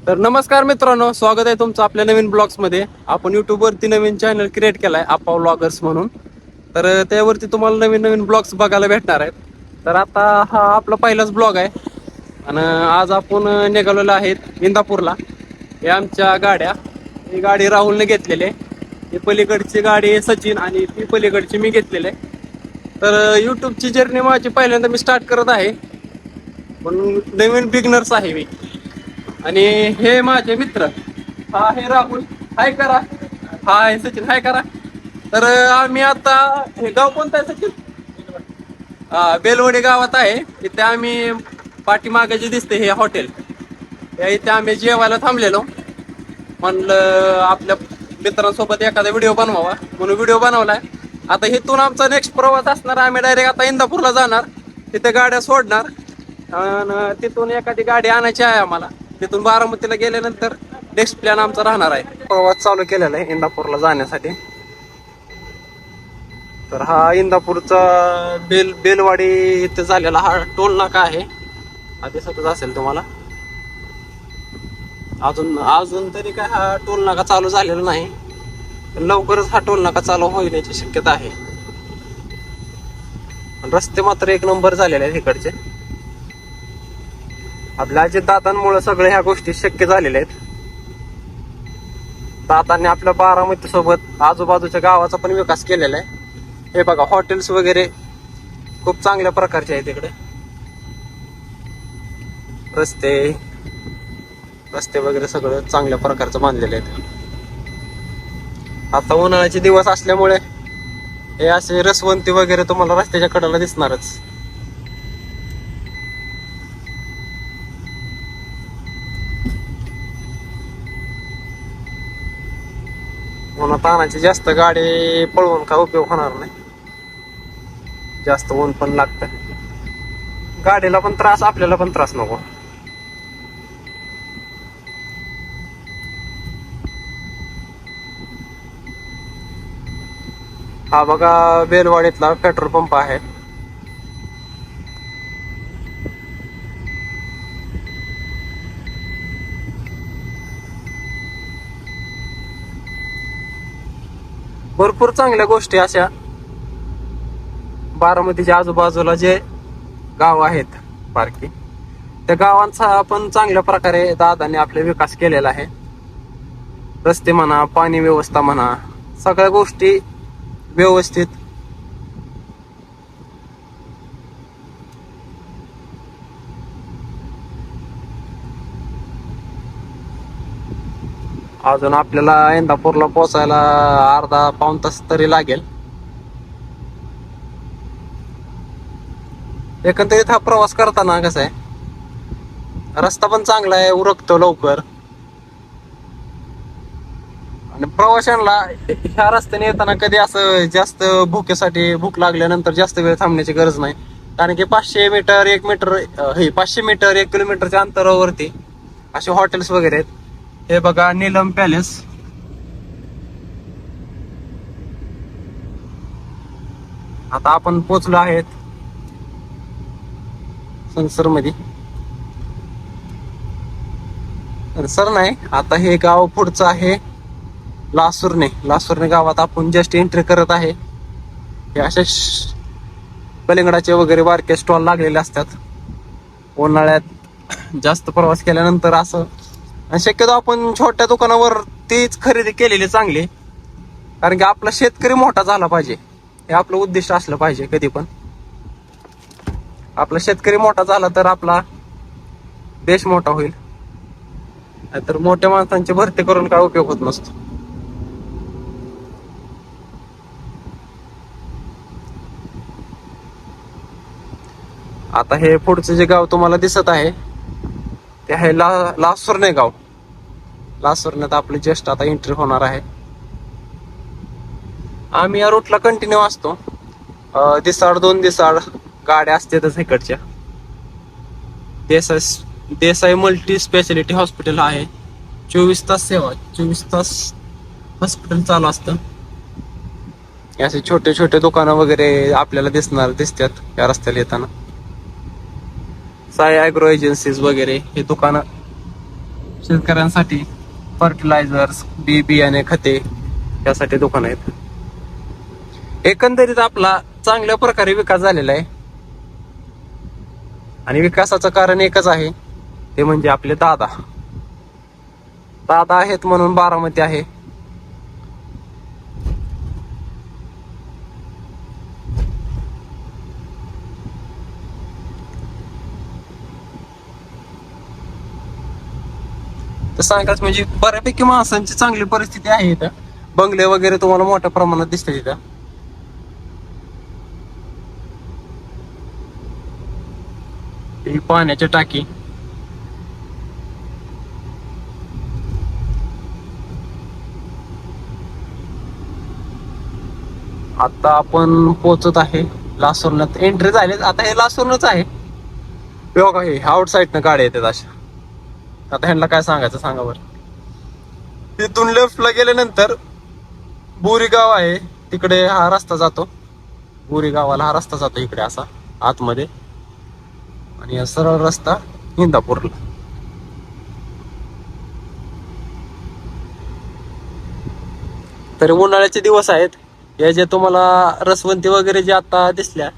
तर नमस्कार मित्रांनो, स्वागत आहे तुमचं आपल्या नवीन ब्लॉग्स मध्ये. आपण युट्यूब वरती नवीन चॅनल क्रिएट केलाय आप्पा व्लॉगर्स म्हणून. तर त्यावरती तुम्हाला नवीन नवीन ब्लॉग्स बघायला भेटणार आहेत. तर आता हा आपला पहिलाच ब्लॉग आहे आणि आज आपण निघालेलो आहेत इंदापूरला. हे आमच्या गाड्या, ही गाडी राहुलने घेतलेली आहे, ही पलीकडची गाडी सचिन आणि ती पलीकडची मी घेतलेली आहे. तर यूट्यूबची जर्नी माझी पहिल्यांदा मी स्टार्ट करत आहे, पण नवीन बिगनर्स आहे मी. आणि हे माझे मित्र, हा आहे राहुल, हाय करा. हा आहे सचिन, हाय करा. तर आम्ही आता, हे गाव कोणतं आहे सचिन? बेलवडी गावात आहे. इथे आम्ही पाठीमागे जे दिसते हे हॉटेल, इथे आम्ही जेवायला थांबलेलो. म्हणलं आपल्या मित्रांसोबत एखादा व्हिडिओ बनवावा म्हणून व्हिडिओ बनवलाय. आता इथून आमचा नेक्स्ट प्रवास असणार, आम्ही डायरेक्ट आता इंदापूरला जाणार, तिथे गाड्या सोडणार आणि तिथून एखादी गाडी आणायची आहे आम्हाला. तिथून बारामतीला गेल्यानंतर नेक्स्ट प्लॅन आमचा राहणार आहे. प्रवास चालू केलेला आहे इंदापूरला जाण्यासाठी. तर हा इंदापूरचा बेलवाडी इथे झालेला हा टोल नाका आहे, हा दिसतच असेल तुम्हाला. अजून तरी काय हा टोल नाका चालू झालेला नाही, पण लवकरच हा टोल नाका चालू होण्याची शक्यता आहे. रस्ते मात्र एक नंबर झालेले आहेत इकडचे. आपल्या दादांमुळे सगळ्या ह्या गोष्टी शक्य झालेल्या आहेत. दादांनी आपल्या बारामती सोबत आजूबाजूच्या गावाचा पण विकास केलेला आहे. हे बघा, हॉटेल्स वगैरे खूप चांगल्या प्रकारचे आहेत इकडे. रस्ते वगैरे सगळं चांगल्या प्रकारचं बांधलेले आहेत. आता उन्हाळ्याचे दिवस असल्यामुळे हे असे रसवंती वगैरे तुम्हाला रस्त्याच्या कडेला दिसणारच. उन्हात तानाची जास्त गाडी पळवून काय उपयोग होणार नाही, जास्त ऊन पण लागतं. गाडीला पण त्रास, आपल्याला पण त्रास नको. हा बघा बेलवाडीतला पेट्रोल पंप आहे. भरपूर चांगल्या गोष्टी अशा बारामतीच्या आजूबाजूला जे गाव आहेत पारखी, त्या गावांचा पण चांगल्या प्रकारे दादांनी आपले विकास केलेला आहे. रस्ते म्हणा, पाणी व्यवस्था म्हणा, सगळ्या गोष्टी व्यवस्थित. अजून आपल्याला इंदापूरला पोहोचायला अर्धा पाऊण तास तरी लागेल. एकंदरीत हा प्रवास करताना कसा आहे, रस्ता पण चांगला आहे, उरकतो लवकर. आणि प्रवाशांना ह्या रस्त्याने येताना कधी असं जास्त भूक लागल्यानंतर जास्त वेळ थांबण्याची गरज नाही. कारण की 500 मीटर 1 किलोमीटरच्या अंतरावरती असे हॉटेल्स वगैरे आहेत. हे बघा नीलम पॅलेस. आता आपण पोचलो आहेत सनसर मध्ये. सर नाही, आता हे गाव पुढचं आहे लासुर्णे गावात आपण जस्ट एंट्री करत आहे. हे असे कलिंगडाचे वगैरे बारके स्टॉल लागलेले असतात. उन्हाळ्यात जास्त प्रवास केल्यानंतर असं, आणि शक्यतो आपण छोट्या दुकानावर तीच खरेदी केलेली चांगली. कारण की आपला शेतकरी मोठा झाला पाहिजे, हे आपलं उद्दिष्ट असलं पाहिजे. कधी पण आपला शेतकरी मोठा झाला तर आपला देश मोठा होईल. नाहीतर मोठ्या माणसांची भरती करून काय उपयोग होत नसतो. आता हे पुढचं जे गाव तुम्हाला दिसत आहे ते आहे लासुर्णे गाव. लासुर्ण्यात आपली जस्ट आता एंट्री होणार आहे. आम्ही या रूटला कंटिन्यू असतो. दोन दिसाड गाड्या असतातच इकडच्या. देसाई मल्टी स्पेशालिटी हॉस्पिटल आहे. 24 तास सेवा, 24 तास हॉस्पिटल चालू असतं. असे छोटे छोटे दुकानं वगैरे आपल्याला दिसतात या रस्त्याला येताना. साई ॲग्रो एजन्सीज वगैरे हे दुकानं शेतकऱ्यांसाठी फर्टिलायझर्स, बियाणे, खते यासाठी दुकान आहेत. एकंदरीत आपला चांगल्या प्रकारे विकास झालेला आहे आणि विकासाचं कारण एकच आहे, ते म्हणजे आपले दादा आहेत म्हणून बारामती आहे. तर सांगायच म्हणजे बऱ्यापैकी माणसांची चांगली परिस्थिती आहे इथं. बंगले वगैरे तुम्हाला मोठ्या प्रमाणात दिसतात इथं. ही पाण्याची टाकी. आता आपण पोहोचत आहे लासुरण्यात. एंट्री झाली आता. हे लासुरनच आहे. बघा हे आउटसाईडनं गाड्या येतात अशा. आता ह्यांना काय सांगायचं सांगा बरं. तिथून लेफ्टला गेल्यानंतर बोरी गाव आहे, तिकडे हा रस्ता जातो. बोरी गावाला हा रस्ता जातो इकडे असा आतमध्ये, आणि हा सरळ रस्ता इंदापूरला. तरी उन्हाळ्याचे दिवस आहेत. या जे तुम्हाला रसवंती वगैरे जे आता दिसल्या,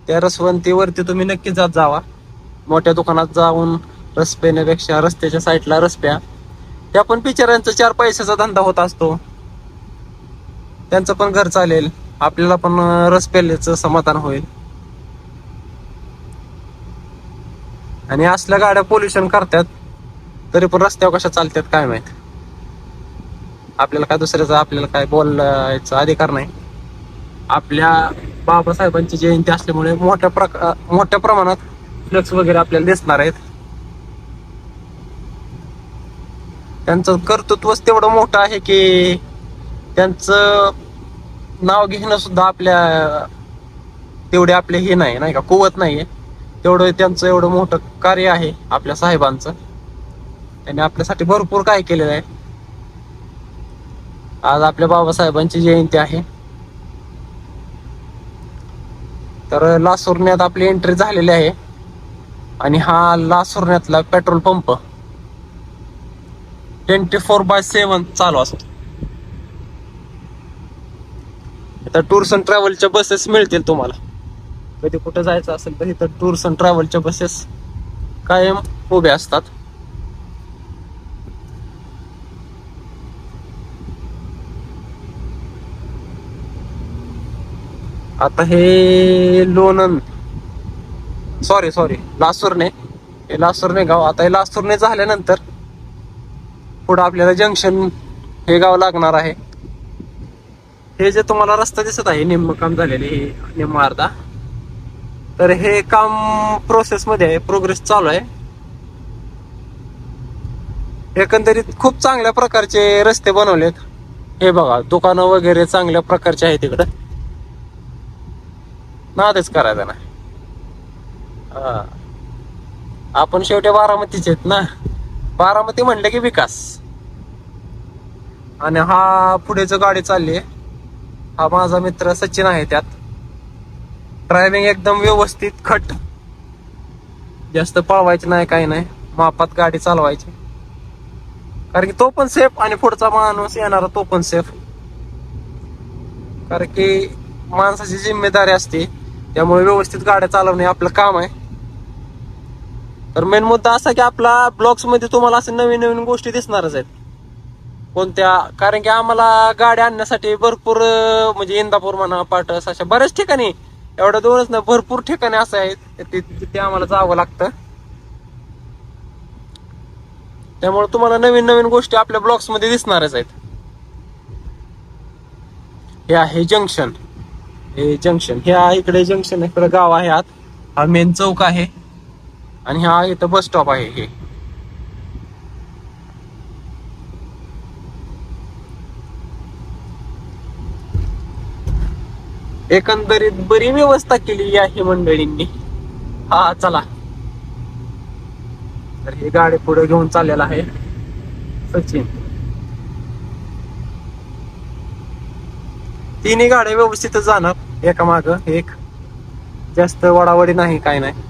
त्या रसवंतीवरती तुम्ही नक्की जात जावा. मोठ्या दुकानात जाऊन रस पेण्यापेक्षा रस्त्याच्या साईडला रस प्या. त्या पण बिचाऱ्यांचा 4 पैशाचा धंदा होत असतो, त्यांचं पण घर चालेल, आपल्याला पण रस प्यायल्याचं समाधान होईल. आणि असल्या गाड्या पोल्युशन करतात, तरी पण रस्त्यावर कशा चालतात काय माहित. आपल्याला काय दुसऱ्याचा आपल्याला काय बोलायचा अधिकार नाही. आपल्या बाबासाहेबांची जयंती असल्यामुळे मोठ्या प्रमाणात फ्लेक्स वगैरे आपल्याला दिसणार आहेत. त्यांचं कर्तृत्वच तेवढं मोठं आहे की त्यांचं नाव घेणं सुद्धा आपल्या तेवढे आपले हे नाही का कुवत नाहीये. तेवढं त्यांचं एवढं मोठं कार्य आहे आपल्या साहेबांचं. त्यांनी आपल्यासाठी भरपूर काय केलेलं आहे. आज आपल्या बाबासाहेबांची जयंती आहे. तर लासुरण्यात आपली एंट्री झालेली आहे आणि हा लासुरण्यातला पेट्रोल पंप 24/7 चालू असतो. आता टूर्स अँड ट्रॅव्हलच्या बसेस मिळतील तुम्हाला. कधी कुठं जायचं असेल तर इथं टूर्स अँड ट्रॅव्हलच्या बसेस कायम उभ्या असतात. आता हे लोणंद सॉरी लासुरणे, हे लासुरणे गाव. आता हे लासुरणे झाल्यानंतर पुढे आपल्याला जंक्शन हे गाव लागणार आहे. हे जे तुम्हाला रस्ता दिसत आहे निम्म काम झालेले, हे निम्म अर्धा, तर हे काम प्रोसेस मध्ये आहे, प्रोग्रेस चालू आहे. एकंदरीत खूप चांगल्या प्रकारचे रस्ते बनवलेत. हे बघा दुकानं वगैरे चांगल्या प्रकारचे आहेत तिकडं. नादच करायचा ना. आपण शेवटी बारामतीचे आहेत ना. बारामती म्हणलं की विकास. आणि हा पुढे गाडी चालली आहे, हा माझा मित्र सचिन आहे. त्यात ड्रायव्हिंग एकदम व्यवस्थित खट, जास्त पळवायची नाही, काही नाही, मापात गाडी चालवायची. कारण की तो पण सेफ आणि पुढचा माणूस येणारा तो पण सेफ. कारण की माणसाची जिम्मेदारी असते, त्यामुळे व्यवस्थित गाड्या चालवणे आपलं काम आहे. तर मेन मुद्दा असा की आपला ब्लॉग्स मध्ये तुम्हाला असे नवीन नवीन गोष्टी दिसणारच आहेत. कोणत्या, कारण की आम्हाला गाड्या आणण्यासाठी भरपूर म्हणजे इंदापूर म्हणा, पाटस, अशा बऱ्याच ठिकाणी, एवढ्या दोनच ना भरपूर ठिकाणी असं आहेत तिथे आम्हाला जावं लागतं. त्यामुळे तुम्हाला नवीन नवीन गोष्टी आपल्या ब्लॉग्स मध्ये दिसणारच आहेत. हे आहे जंक्शन. हे इकडे जंक्शन, इकडे गाव आहे आत. हा मेन चौक आहे आणि हा इथं बस स्टॉप आहे. हे एकंदरीत बरी व्यवस्था केली आहे मंडळींनी. हा चला, तर ही गाडी पुढे घेऊन चाललेला आहे सचिन. तिन्ही गाड्या व्यवस्थितच जाणार, एका माग एक, जास्त वडावडी नाही, काय नाही.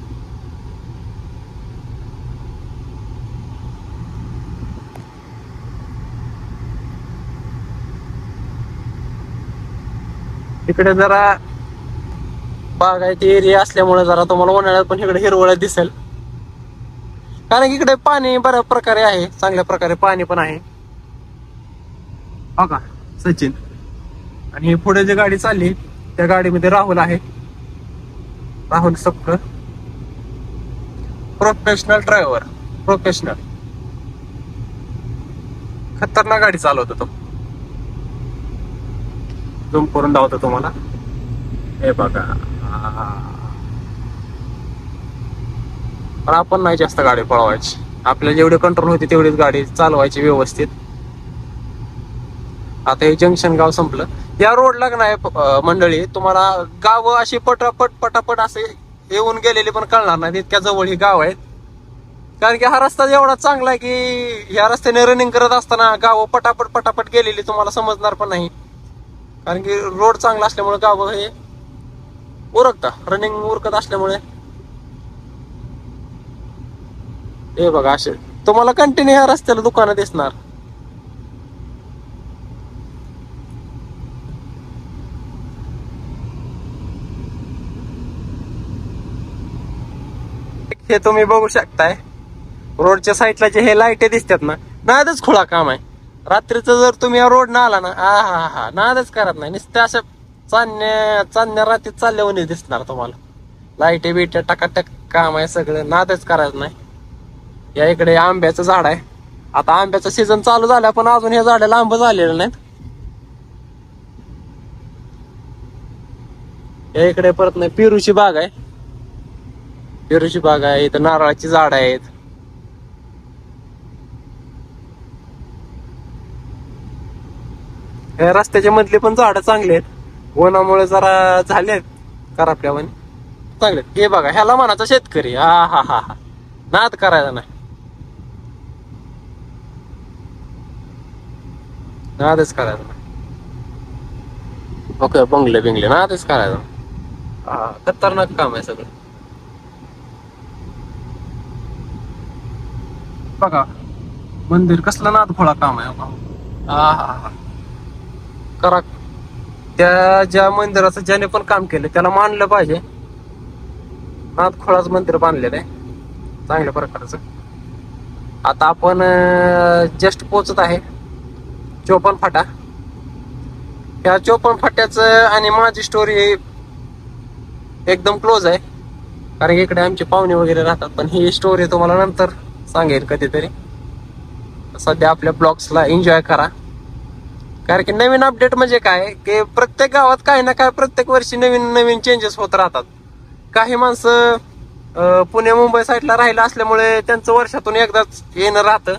इकडे जरा बागायती एरिया असल्यामुळे जरा तुम्हाला उन्हाळ्यात पण इकडे हिरवळ दिसेल, कारण की इकडे पाणी बऱ्या प्रकारे आहे, चांगल्या प्रकारे पाणी पण आहे. हो का सचिन, आणि ही पुढे जी गाडी चालली त्या गाडीमध्ये राहुल आहे, राहुल सपकर, प्रोफेशनल ड्रायव्हर, प्रोफेशनल, खतरनाक गाडी चालवतो तो. झूम करून दावतो तुम्हाला, हे बघा. पण आपण नाही जास्त गाडी पळवायची, आपल्याला जेवढे कंट्रोल होते तेवढीच गाडी चालवायची व्यवस्थित. आता हे जंक्शन गाव संपलं. या रोडला नाही मंडळी, तुम्हाला गाव अशी पटापट पटापट असे येऊन गेलेले पण कळणार नाही, इतक्या जवळ ही गाव आहेत. कारण की हा रस्ता एवढा चांगला आहे की ह्या रस्त्याने रनिंग करत असताना गाव पटापट पटापट गेलेली तुम्हाला समजणार पण नाही, कारण की रोड चांगला असल्यामुळे गाव हे उरकता, रनिंग उरकत असल्यामुळे. हे बघा असे तुम्हाला कंटिन्यू ह्या रस्त्याला दुकानं दिसणार. हे तुम्ही बघू शकताय रोडच्या साईडला जे हे लाईट दिसतात ना, नादच खुळा काम आहे. रात्रीचं जर तुम्ही या रोड ना आला ना, हा नादच करत नाही, नुसत्या अशा चांदण्या रात्रीत चालल्यावर दिसणार तुम्हाला. लाईटी बिट्या टकाटक काम आहे सगळं, नादच करायचं नाही. या इकडे आंब्याचं झाड आहे, आता आंब्याचा सीझन चालू झाला पण अजून हे झाडाला आंब झालेलं नाहीत. या इकडे परत नाही पेरूची बाग आहे, पेरूची बाग आहे, इथं नारळाची झाड आहेत. या रस्त्याच्या मधले पण झाड चांगले आहेत, वनामुळे जरा झाले आहेत करापल्यावानी चांगले. हे बघा ह्याला म्हणाचा शेतकरी, हा नाद करायचा नाही, नादच करायचा नाही. ओके बंगले बिंगले नादच करायचा. हा खतरनाक काम आहे सगळं. बघा मंदिर कसलं नाद खोळा काम आहे. हा करा, त्या ज्या मंदिराचं ज्याने पण काम केलं त्याला मानलं पाहिजे. नाद खोळाच मंदिर बांधलेलं आहे चांगल्या प्रकारचं. आता आपण जस्ट पोचत आहे 54 फाटा. त्या 54 फाट्याचं आणि माझी स्टोरी एकदम क्लोज आहे, कारण इकडे आमचे पाहुणे वगैरे राहतात. पण ही स्टोरी तुम्हाला नंतर सांगेल कधीतरी. सध्या आपल्या ब्लॉग्सला एन्जॉय करा, कारण की नवीन अपडेट म्हणजे काय की प्रत्येक गावात काही ना काय प्रत्येक वर्षी नवीन नवीन चेंजेस होत राहतात. काही माणसं पुणे मुंबई साईडला राहिला असल्यामुळे त्यांचं वर्षातून एकदाच येणं राहतं.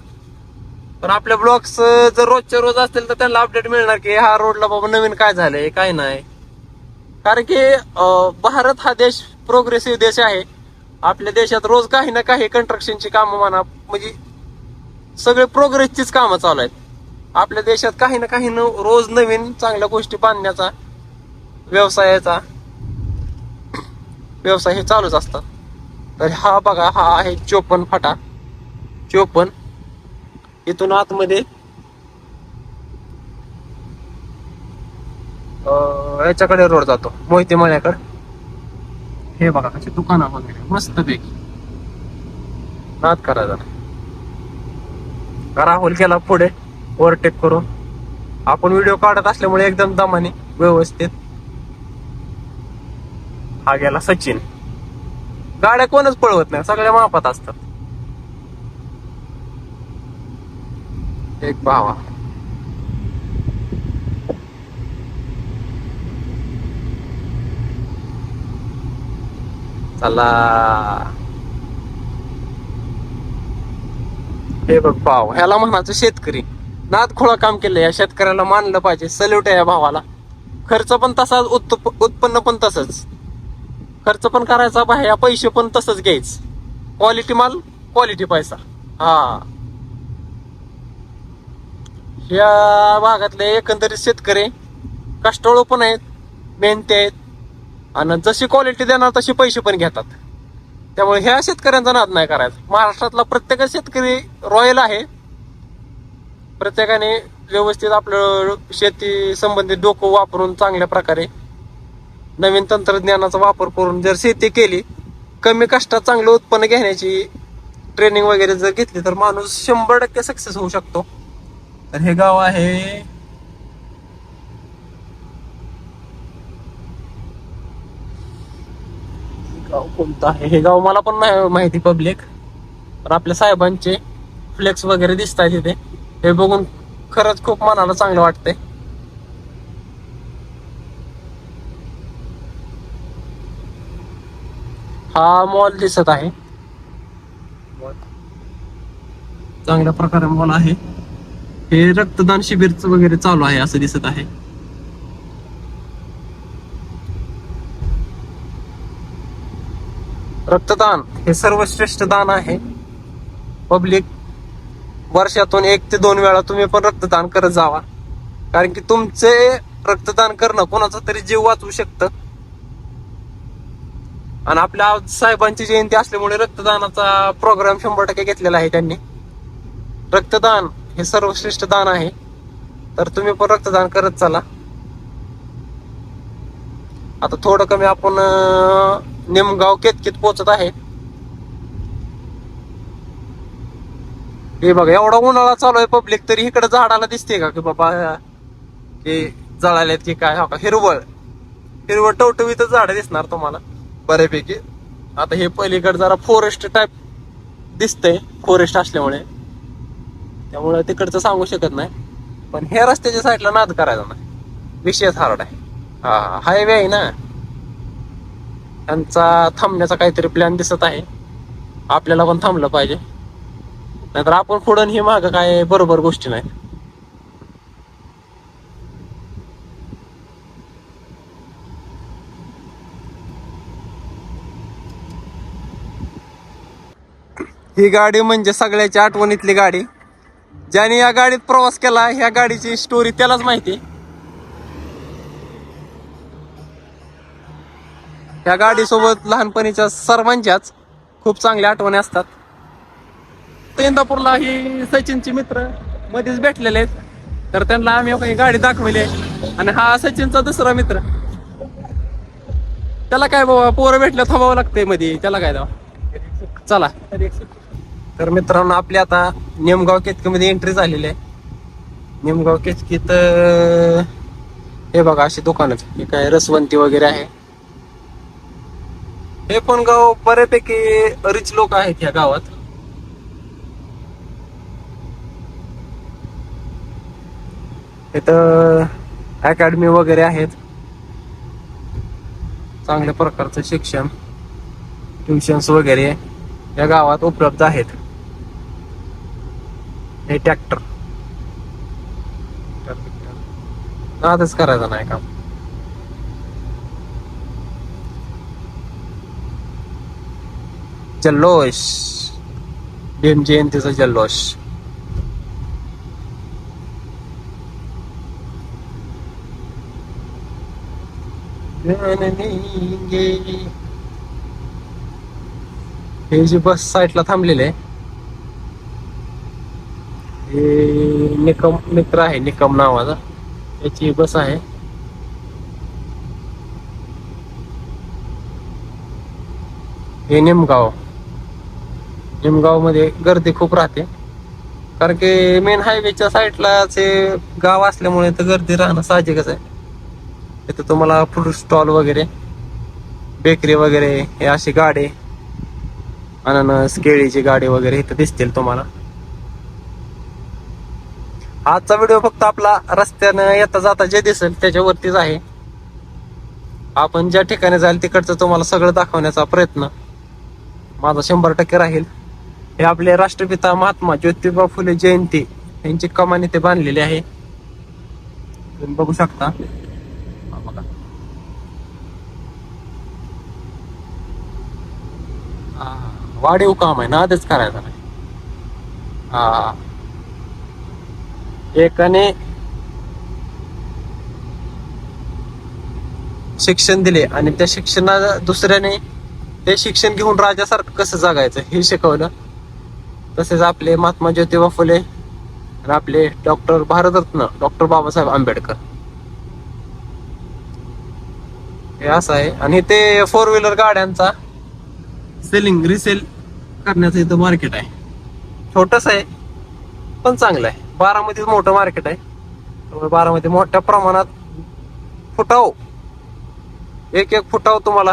पण आपल्या ब्लॉग्स जर रोजच्या रोज असतील तर त्यांना अपडेट मिळणार की हा रोडला बाबा नवीन काय झालंय काय नाही. कारण की भारत हा देश प्रोग्रेसिव्ह देश आहे. आपल्या देशात रोज काही ना काही कंस्ट्रक्शनची कामं म्हणा, म्हणजे सगळे प्रोग्रेसचीच कामं चालू आहेत. आपल्या देशात काही ना काही रोज नवीन चांगल्या गोष्टी बांधण्याचा व्यवसाय हे चालूच असतात. तर हा बघा हा आहे 54 फाटा. 54 इथून आतमध्ये याच्याकडे रोड जातो मोहिते मळ्याकडे. हे बघा कशी दुकानं वगैरे मस्त पैकी. नाद करायचा नाही. राहुल गेला पुढे ओव्हरटेक करून. आपण व्हिडिओ काढत असल्यामुळे एकदम दमाने व्यवस्थित. हा गेला सचिन. गाड्या कोणच पळवत नाही, सगळ्या मापात असतात. एक भावा चला. हे बघ भाव, ह्याला म्हणायचं शेतकरी. नाद खोळा काम केलं, या शेतकऱ्याला मानलं पाहिजे. सल्यूट आहे या भावाला. खर्च पण तसाच, उत्पन्न पण तसंच. खर्च पण करायचा बाहेर, पैसे पण तसंच घ्यायच. क्वालिटी माल क्वालिटी पैसा. हा या भागातले एकंदरीत शेतकरी कष्टाळू पण आहेत, मेहनती आहेत, आणि जशी क्वालिटी देणार तशी पैसे पण घेतात. त्यामुळे ह्या शेतकऱ्यांचा नाद नाही करायचा. महाराष्ट्रातला प्रत्येक शेतकरी रॉयल आहे. प्रत्येकाने व्यवस्थित आपलं शेती संबंधित डोकं वापरून चांगल्या प्रकारे नवीन तंत्रज्ञानाचा वापर करून जर शेती केली, कमी कष्टात चांगलं उत्पन्न घेण्याची ट्रेनिंग वगैरे जर घेतली तर माणूस 100% सक्सेस होऊ शकतो. तर हे गाव आहे गाव कोणतं आहे हे गाव मला पण नाही माहिती पब्लिक. पण आपल्या साहेबांचे फ्लेक्स वगैरे दिसत आहेत तिथे. हे बघून खरंच खूप मनाला चांगलं वाटतंय. हा मॉल दिसत आहे, चांगल्या प्रकारे मॉल आहे. हे रक्तदान शिबिरच वगैरे चालू आहे असं दिसत आहे. रक्तदान हे सर्वश्रेष्ठ दान आहे. पब्लिक वर्षातून 1 ते 2 वेळा तुम्ही पण रक्तदान करत जावा, कारण की तुमचे रक्तदान करणं कोणाचा तरी जीव वाचवू शकतं. आणि आपल्या साहेबांची जयंती असल्यामुळे रक्तदानाचा प्रोग्राम 100% घेतलेला आहे त्यांनी. रक्तदान हे सर्वश्रेष्ठ दान आहे, तर तुम्ही पण रक्तदान करत चला. आता थोडं कमी आपण निमगाव केतकीत पोहोचत आहे. हे बघा एवढा उन्हाळा चालू आहे पब्लिक, तरी इकडे झाडाला दिसते का की बाबा हे जळालेत की काय. हो का, हिरवळ हिरवळ टवटवीतच झाड दिसणार तुम्हाला बऱ्यापैकी. आता हे पलीकडे जरा फॉरेस्ट टाईप दिसतंय, फॉरेस्ट असल्यामुळे, त्यामुळे तिकडचं सांगू शकत नाही. पण हे रस्त्याच्या साईडला नाद करायचा नाही, विषयच हार्ड आहे. हा हायवे आहे ना, त्यांचा थांबण्याचा काहीतरी प्लॅन दिसत आहे. आपल्याला पण थांबलं पाहिजे, नाहीतर आपण पुढं हे मागं काय बरोबर गोष्टी नाही. ही गाडी म्हणजे सगळ्याच्या आठवणीतली गाडी. ज्याने या गाडीत प्रवास केला ह्या गाडीची स्टोरी त्यालाच माहिती. या गाडीसोबत लहानपणीच्या सर्वांच्याच खूप चांगल्या आठवणी असतात. इंदापूरला ही सचिनचे मित्र मध्येच भेटलेले आहेत, तर त्यांना आम्ही गाडी दाखवली आहे. आणि हा सचिनचा दुसरा मित्र. त्याला काय बाबा पोरं भेटलं थांबावं लागतंय मध्ये, त्याला काय दावा. चला तर मित्रांनो, आपली आता निमगाव केतकीमध्ये एंट्री झालेली आहे. निमगाव केतकीत हे बघा अशी दुकानं, हे काय रसवंती वगैरे आहे. हे पण गाव बऱ्यापैकी रिच लोक आहेत या गावात. इथं अकॅडमी वगैरे आहेत, चांगल्या प्रकारचं शिक्षण, ट्युशन्स वगैरे या गावात उपलब्ध आहेत. हे ट्रॅक्टर नादच करायचं नाही काम. जल्लोष, भीम जयंतीचा जल्लोष. हे जी बस साईडला थांबलेली आहे, हे निकम मित्र आहे, निकम नावाचा, याची बस आहे. हे निमगाव मध्ये गर्दी खूप राहते, कारण की मेन हायवेच्या साईडलाच गाव असल्यामुळे तर गर्दी राहणं साहजिकच आहे. इथं तुम्हाला फ्रूट स्टॉल वगैरे, बेकरी वगैरे, हे अशी गाडी, अननस केळीची गाडी वगैरे इथं दिसतील तुम्हाला. आजचा व्हिडिओ फक्त आपला रस्त्यानं येता जाता जे दिसेल त्याच्यावरतीच आहे. आपण ज्या ठिकाणी जाईल तिकडचं तुम्हाला सगळं दाखवण्याचा प्रयत्न माझा 100% राहील. हे आपले राष्ट्रपिता महात्मा ज्योतिबा फुले जयंती यांची कमान इथे बांधलेली आहे, तुम्ही बघू शकता. वाढीव काम आहे, नादच करायचा नाही. हा एकाने शिक्षण दिले आणि त्या शिक्षणा दुसऱ्याने ते शिक्षण घेऊन राजासारखं कसं जगायचं हे शिकवलं. तसेच आपले महात्मा ज्योतिबा फुले आणि आपले डॉक्टर भारतरत्न डॉक्टर बाबासाहेब आंबेडकर हे असं आहे. आणि ते 4 व्हीलर गाड्यांचा सेलिंग रिसेल करण्याचं इथं मार्केट आहे. छोटस आहे पण चांगलं आहे. बारामतीत मोठं मार्केट आहे. त्यामुळे बारामती मोठ्या प्रमाणात फुटाव, एक एक फुटाव तुम्हाला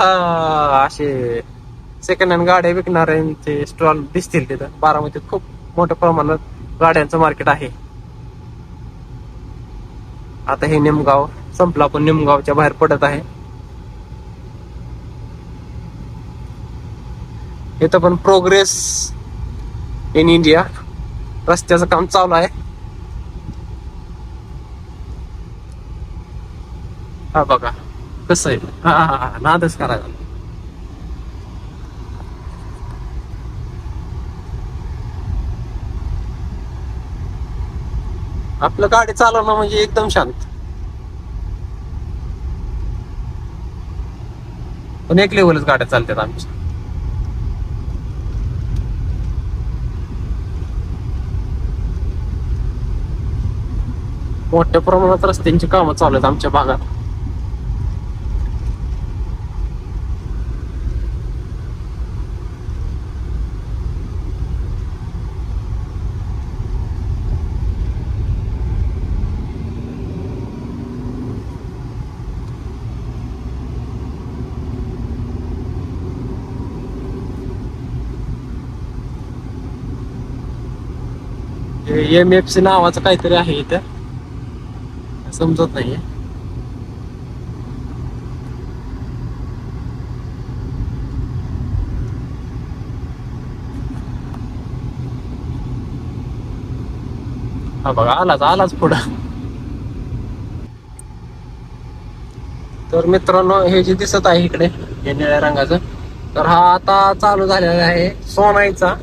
असे सेकंड हँड गाड्या विकणाऱ्यांचे स्टॉल दिसतील तिथं. बारामतीत खूप मोठ्या प्रमाणात गाड्यांचं मार्केट आहे. आता हे निमगाव संपला, पण निमगावच्या बाहेर पडत आहे. इथं पण प्रोग्रेस इन इंडिया रस्त्याचं काम चालू आहे. हा बघा कसं आहे. हा हा हा नादच करायचा. आपलं गाडी चालवणं म्हणजे एकदम शांत, पण एक लेवलच गाड्या चालतात आमच्या. मोठ्या प्रमाणात रस्त्यांची कामं चालू आहेत आमच्या भागात. MFC नावाचं काहीतरी आहे इथं, समजत नाहीये. हा बघा आलाच आलाच पुढं. तर मित्रांनो, हे जे दिसत आहे इकडे हे निळ्या रंगाचं, तर हा आता चालू झालेला आहे सोनाईचा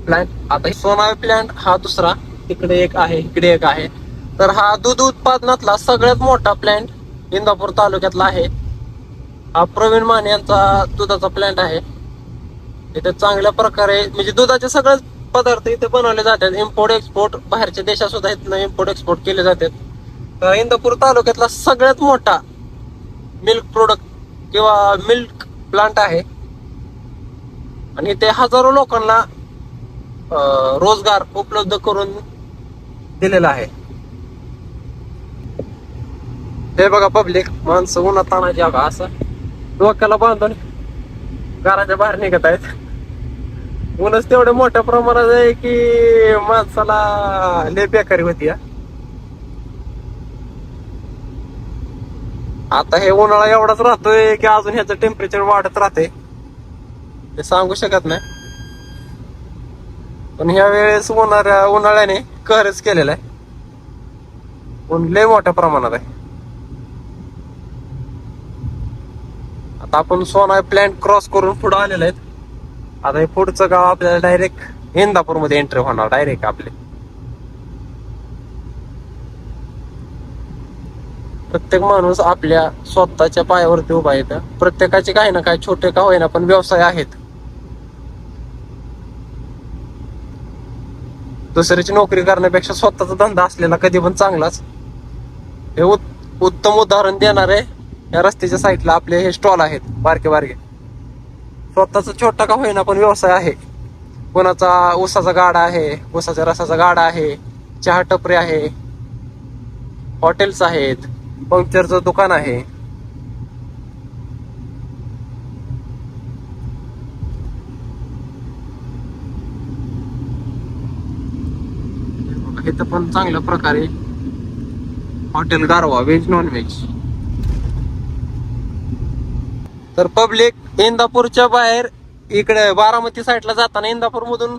प्लांट. आता सोनाई प्लांट हा दुसरा तिकडे एक आहे, इकडे एक आहे. तर हा दूध उत्पादनातला सगळ्यात मोठा प्लांट इंदापूर तालुक्यातला आहे. हा प्रवीण माने यांचा दुधाचा प्लांट आहे. इथे चांगल्या प्रकारे म्हणजे दुधाचे सगळेच पदार्थ इथे बनवले जातात. इम्पोर्ट एक्सपोर्ट बाहेरच्या देशात सुद्धा इथनं इम्पोर्ट एक्सपोर्ट केले जातात. तर इंदापूर तालुक्यातला सगळ्यात मोठा मिल्क प्रोडक्ट किंवा मिल्क प्लांट आहे. आणि ते हजारो लोकांना रोजगार उपलब्ध करून दिलेला आहे. हे बघा पब्लिक, माणसं उन्हात ताणाची बघा असं डोक्याला बांधून घराच्या बाहेर निघत आहेत. ऊनच तेवढ्या मोठ्या प्रमाणात आहे की माणसाला लय बेकारी होती. आता हे उन्हाळा एवढाच राहतोय की अजून ह्याचं टेम्परेचर वाढत राहते, ते सांगू शकत नाही. पण ह्या वेळेस उन्हाळ्याने कहरच केलेला आहे. ऊन लय मोठ्या प्रमाणात आहे. आता आपण सोना प्लांट क्रॉस करून पुढे आलेलो आहेत. आता हे पुढचं गाव आपल्याला डायरेक्ट इंदापूर मध्ये एंट्री होणार डायरेक्ट आपले. प्रत्येक माणूस आपल्या स्वतःच्या पायावरती उभा आहे. प्रत्येकाचे काही ना काही छोटे का होईना पण व्यवसाय आहेत. दुसऱ्याची नोकरी करण्यापेक्षा स्वतःचा धंदा असलेला कधी पण चांगलाच. हे उत्तम उदाहरण देणारे या रस्त्याच्या साईडला आपले हे स्टॉल आहेत बारके बारके. स्वतःचा छोटा का होईना पण व्यवसाय आहे. कोणाचा ऊसाचा गाडा आहे, ऊसाच्या रसाचा गाडा आहे, चहा टपरी आहे, हॉटेल्स आहेत, पंक्चरचं दुकान आहे. इथं पण चांगल्या प्रकारे हॉटेल गारवा, व्हेज नॉन व्हेज. तर पब्लिक इंदापूरच्या बाहेर इकडे बारामती साईडला जाताना इंदापूर मधून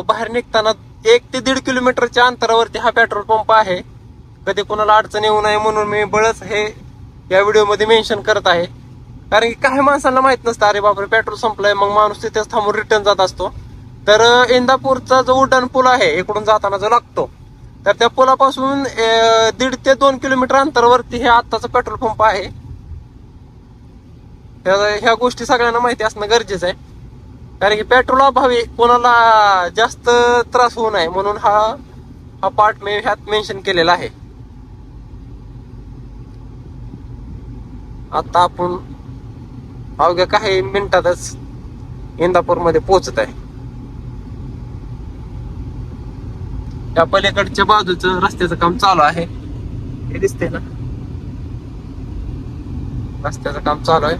बाहेर निघताना 1 ते 1.5 किलोमीटरच्या अंतरावरती हा पेट्रोल पंप आहे. कधी कोणाला अडचण येऊ नये म्हणून मी बळच हे या व्हिडिओमध्ये मेन्शन करत आहे. कारण की काही माणसांना माहित नसतं, अरे बापरे पेट्रोल संपलंय, मग माणूस तिथेच थांबून रिटर्न जात असतो. तर इंदापूरचा जो उड्डाण पूल आहे इकडून जाताना जो लागतो, तर त्या पुलापासून 1.5 ते 2 किलोमीटर अंतरावरती हे आत्ताचा पेट्रोल पंप आहे. ह्या गोष्टी सगळ्यांना माहिती असणं गरजेचं आहे. कारण की पेट्रोल अभावी कोणाला जास्त त्रास होऊ नये म्हणून हा पार्ट मी ह्यात मेन्शन केलेला आहे. आता आपण अवघ्या काही मिनिटातच इंदापूर मध्ये पोहोचत आहे. त्या पलीकडच्या बाजूचं रस्त्याचं काम चालू आहे, हे दिसते ना, रस्त्याचं काम चालू आहे.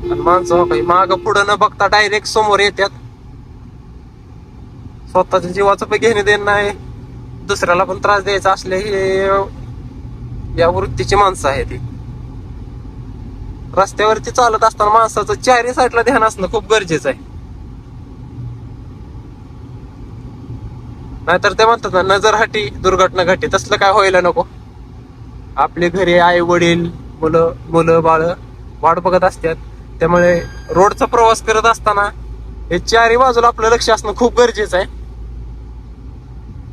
आणि माणसं काही माग पुढं न बघता डायरेक्ट समोर येतात. स्वतःच्या जीवाचं पण घेणे देणं नाही, दुसऱ्याला पण त्रास द्यायचा असले हे या वृत्तीची माणसं आहे ती. रस्त्यावरती चालत असताना माणसाचं चारही साईडला ध्यान असणं खूप गरजेचं आहे. नाहीतर ते म्हणतात ना, नजर हटी दुर्घटना घटी, तसलं काय व्हायला नको. आपले घरी आई वडील मुलं बाळ वाट बघत असतात. त्यामुळे रोडचा प्रवास करत असताना हे चारही बाजूला आपलं लक्ष असणं खूप गरजेचं आहे.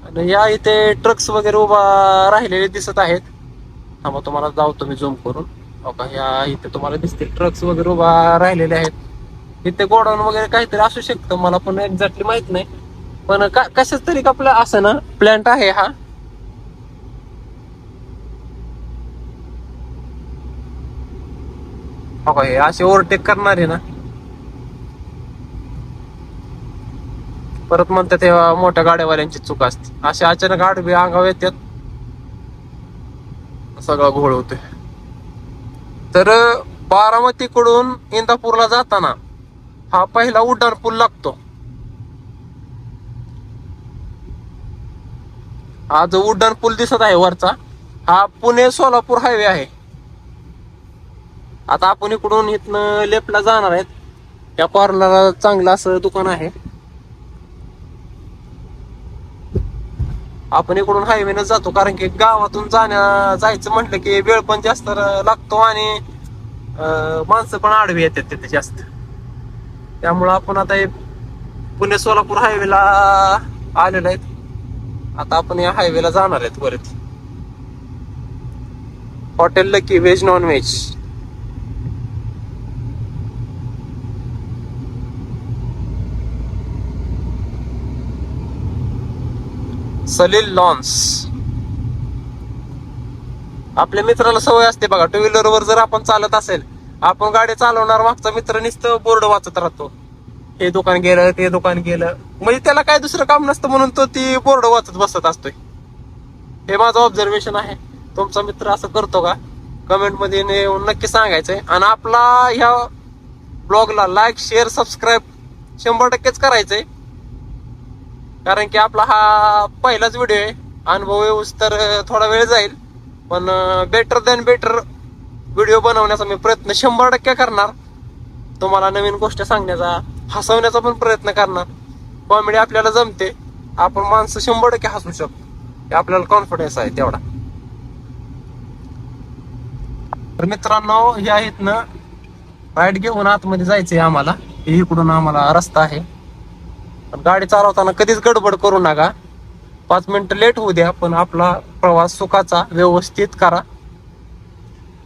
आणि या इथे ट्रक्स वगैरे उभा राहिलेले दिसत आहेत. थांबा तुम्हाला जाऊ तुम्ही झूम करून. ह्या इथे तुम्हाला दिसतील ट्रक्स वगैरे उभा राहिलेले आहेत. इथे गोडाऊन वगैरे काहीतरी असू शकतं, मला पण एक्झॅक्टली माहित नाही. पण कशाच तरी आपलं असं ना प्लॅन्ट आहे हा. हे असे ओव्हरटेक करणारे ना, परत म्हणतात तेव्हा मोठ्या गाड्यावाल्यांची चूक असते. असे अचानक आडवे अंगावर येतात, सगळा घोळ होतोय. तर बारामतीकडून इंदापूरला जाताना हा पहिला उड्डाण पूल लागतो. हा जो उड्डाण पूल दिसत आहे वरचा, हा पुणे सोलापूर हायवे आहे. आता आपण इकडून इथनं लेफ्टला जाणार आहेत. त्या कॉर्नरला चांगलं असं दुकान आहे. आपण इकडून हायवेनं जातो, कारण की गावातून जायचं म्हटलं की वेळ पण जास्त लागतो आणि माणसं पण आडवी येतात तिथे जास्त. त्यामुळं आपण आता पुणे सोलापूर हायवेला आलेलो आहेत. आता आपण या हायवेला जाणार आहेत वरती. Hotel Lucky veg non veg. Salil lawns. आपल्या मित्राला सवय असते बघा, टू व्हीलर वर जर आपण चालत असेल, आपण गाडी चालवणार, मागचा मित्र नुसतं बोर्ड वाचत राहतो. हे दुकान गेलं, ते दुकान गेलं, म्हणजे त्याला काय दुसरं काम नसतं म्हणून तो ती बोर्ड वाचत बसत असतोय. हे माझं ऑब्झर्वेशन आहे. तुमचा मित्र असं करतो का? कमेंट मध्ये नक्की सांगायचंय. आणि आपला ह्या ब्लॉगला लाईक शेअर सबस्क्राईब 100%च करायचंय, कारण की आपला हा पहिलाच व्हिडिओ आहे. अनुभव येऊस तर थोडा वेळ जाईल, पण बेटर दॅन बेटर व्हिडिओ बनवण्याचा मी प्रयत्न 100% करणार. तुम्हाला नवीन गोष्ट सांगण्याचा, हसवण्याचा पण प्रयत्न करणार. कॉमेडी आपल्याला जमते, आपण माणसं 100% हसू शकतो, आपल्याला कॉन्फिडन्स आहे तेवढा. तर मित्रांनो, हे आहेत ना, राईट घेऊन आतमध्ये जायचंय आम्हाला. इकडून आम्हाला रस्ता आहे. गाडी चालवताना कधीच गडबड करू नका. 5 मिनिटं लेट होऊ द्या, पण आपला प्रवास सुखाचा व्यवस्थित करा.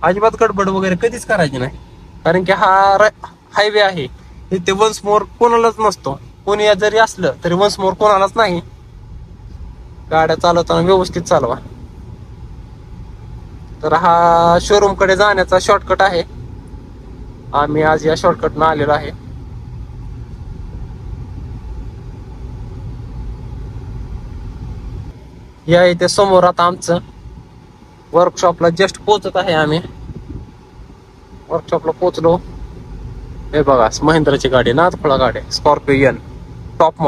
अजिबात गडबड वगैरे कधीच करायची नाही, कारण की हा हायवे आहे. इथे वन्स मोर कोणालाच नसतो. कोणी जरी असलं तरी वन्स मोर कोणालाच नाही. गाड्या चालवताना व्यवस्थित चालवा. तर हा शोरूम कडे जाण्याचा शॉर्टकट आहे. आम्ही आज या शॉर्टकटनं आलेलो आहे. या इथे समोर आता आमचं वर्कशॉपला जस्ट पोहोचत आहे. आम्ही वर्कशॉपला पोहोचलो. हे बघा, महिंद्राची गाडी, नादखोळा गाडी, स्कॉर्पिओ एन टॉप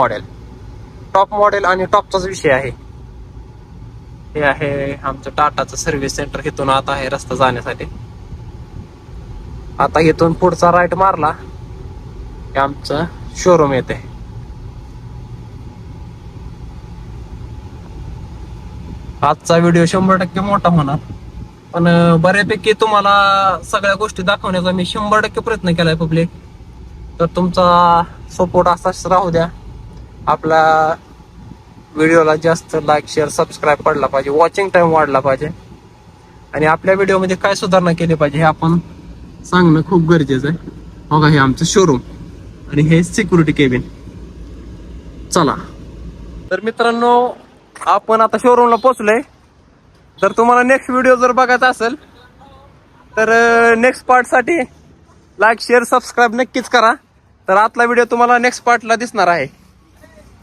मॉडेल आणि टॉपचाच विषय आहे. हे आहे आमचं टाटाचं सर्व्हिस सेंटर. इथून आता आहे रस्ता जाण्यासाठी. आता इथून पुढचा राईट मारला की आमचं शोरूम येते. आजचा व्हिडिओ 100% मोठा होणार, पण बऱ्यापैकी तुम्हाला सगळ्या गोष्टी दाखवण्याचा मी 100% प्रयत्न केलाय पब्लिक. तर तुमचा सपोर्ट असाच राहू द्या. आपला व्हिडिओला जास्त लाईक शेअर सबस्क्राईब पडला पाहिजे, वॉचिंग टाइम वाढला पाहिजे, आणि आपल्या व्हिडिओमध्ये काय सुधारणा केली पाहिजे हे आपण सांगणं खूप गरजेचं आहे. बघा, हे आमचं शोरूम आणि हे सिक्युरिटी केबिन. चला तर मित्रांनो, आपण आता शोरूमला पोहोचलोय. जर तुम्हाला नेक्स्ट व्हिडिओ जर बघायचा असेल तर नेक्स्ट पार्टसाठी लाईक शेअर सबस्क्राईब नक्कीच करा. तर आतला व्हिडिओ तुम्हाला नेक्स्ट पार्टला दिसणार आहे.